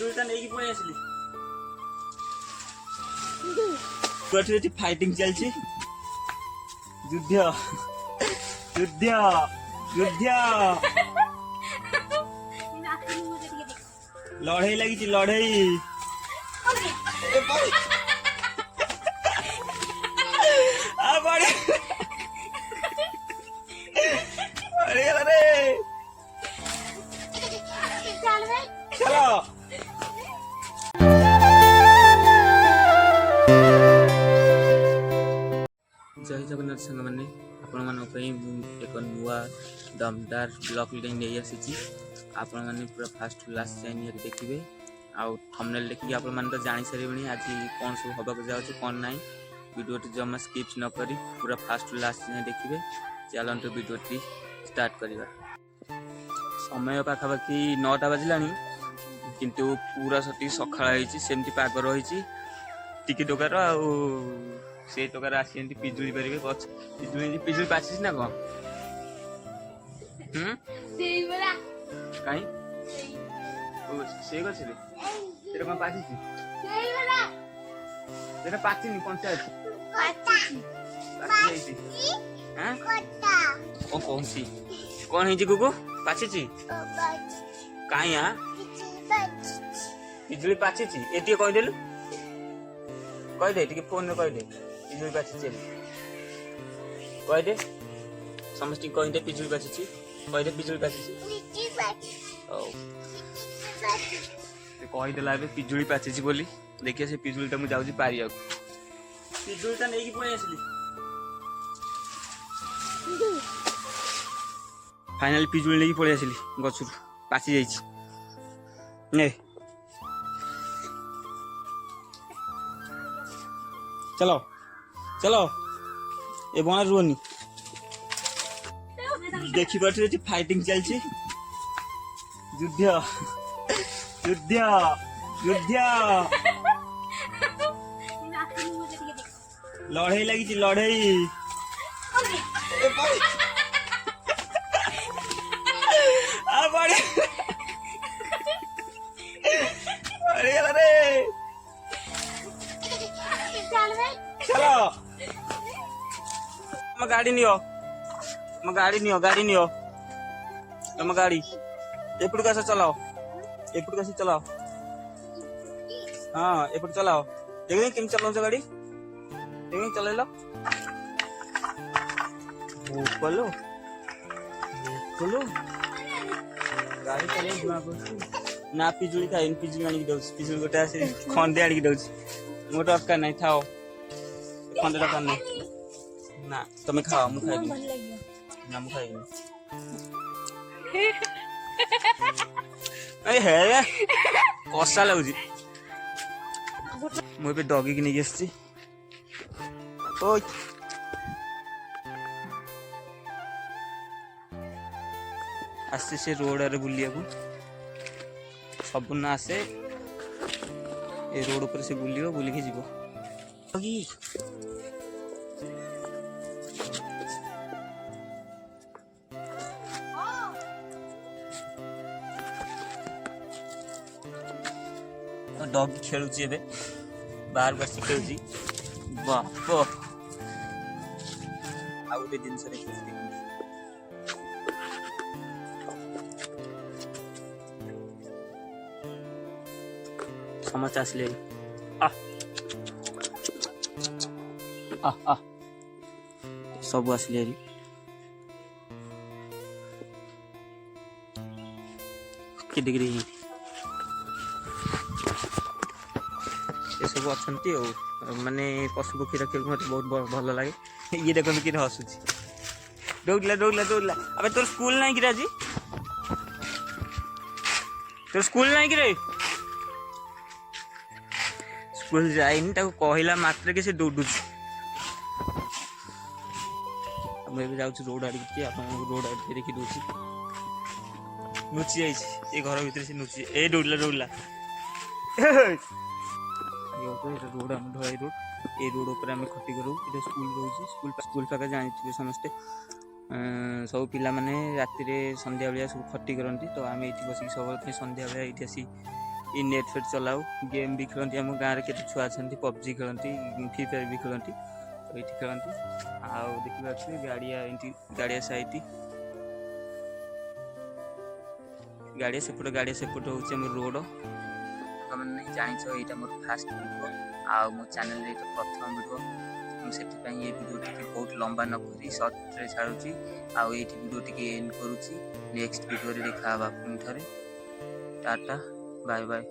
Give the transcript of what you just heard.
ପିଜୁଳିଟା ନେଇକି ପଳେଇ ଆସିଲି। ଏଠି ଏଠି ଫାଇଟିଂ ଚାଲିଛି, ଯୁଦ୍ଧ ଯୁଦ୍ଧ ଯୁଦ୍ଧ ଲଢେଇ ଲାଗିଛି, ଲଢେଇ। चलो जय जगन्नाथ सांग मैंने आपण मान एक नुआ दमदार ब्लॉग नहीं आसी। आपण मैंने पूरा फास्ट लास्ट जाए निहारी देखिए। आउ थंबनेल देखिए आपण मैंने तो जानी सारे आज कौन सब हवा जाऊँ कौन ना। वीडियो जमा स्किप न करी पूरा फास्ट लास्ट जाए देखिए। चलते वीडियो स्टार्ट करवा। समय पाखापाखि 9टा बजला किंतु पूरा सती सखा सेमती पाग रही टिकी टोकार से टोकार आसी पिजुली पारे पिजुली पिजुली पाची ना कौन कहीं से गछ कौन पाची पाचिनी पंचायत कौन सी कौन है गुगु पाची कहीं यहाँ पिजुली पाची एटी कहीदेलु कहीदे टे फोन में कहीदे पिजुली पाची कहीदे समस्त कहीदे पिजुली पाची कहीदे पिजुली पाची कहीदेला पिजुली पाची बोली देखिए से पिजुलीटा मुझे जाऊँ पारि पिजुलीटा नहीं पलि आसली। फाइनाली पिजुली नहीं पलि आसली गचु पाची जाइए। चलो चलो ए बना रुहनी देखी पारे फाइटिंग चलती युद्ध युद्ध युद्ध लड़ाई लगी लड़ाई चलो गाड़ी नियो गाड़ी नियो तुम गाड़ी एपट कैसे चलाओ एपट कैसे चलाओ हाँ एपट चलाओ देखिए केम चलाओ गाड़ी देखिए चल लो बोलो बोलो गाड़ी चले ना पिजुली खाई पिजुली आनिक दउछ पिजुली गोटे आसी खंडे आनिक दउछ मोर दरकार नहीं थाओ खंडे दरकार नहीं ना तुम्हें खाओ मु खाई ना मु खाई अरे है कसा लगुची मु ए डॉगी की नहीं आसी ओय आसे से रोड आरे बुलिया को सब ना आसे ए रोड ऊपर से बुलियो बुली के जीवो डॉगी डॉग खेलुची एबे बाहर बस खेलुची बाप आ गोटे जिनस समस्त आसले सब आसले कि डिग्री सब अच्छा माने पशु पक्षी रखे मत बहुत भल लगे। ये देखो कि हसुची दौड़ला दौड़ला दौड़ला अबे तोर स्कूल नहीं कि आज तोर स्कूल नहीं कि रे स्कूल जाइनी ताको कहला मात्र के से दौड़ू मैं भी जाऊँ रोड आड़ के रोड आड़ के देखी दूसरी नुची जाइए ये घर भीतर से नुची ए दौड़ला दौड़ला रोड आम ढलाई रोड ए रोड ऊपर आम खटी करूँ ये स्कूल रोचे स्कूल पाखे जानी समस्ते सब पिला माने राति रे संध्या बेलिया सब खटी करती तो आम ये बसिक सब संध्या बेलिया ये आसी ଇ ନେଟ୍ ଫେଟ୍ ଚଲାଉ गेम भी खेलती आम गाँव में केते छुआ अच्छा पबजी खेलती फ्री फायर भी खेलती तो ये खेलती आउ देखिए गाड़िया साइट गाड़िया सेपट हूँ रोड मैंने जान यहाँ मोर फास्ट वीडियो आउ मो चैनल प्रथम वीडियो मुझे ये वीडियो टी बहुत लंबा न करी सर्ट छाड़ुची आउ ये वीडियो टी एंड करुच्ची नेक्स्ट वीडियो देखा पुणी थे टाटा बाय बाय।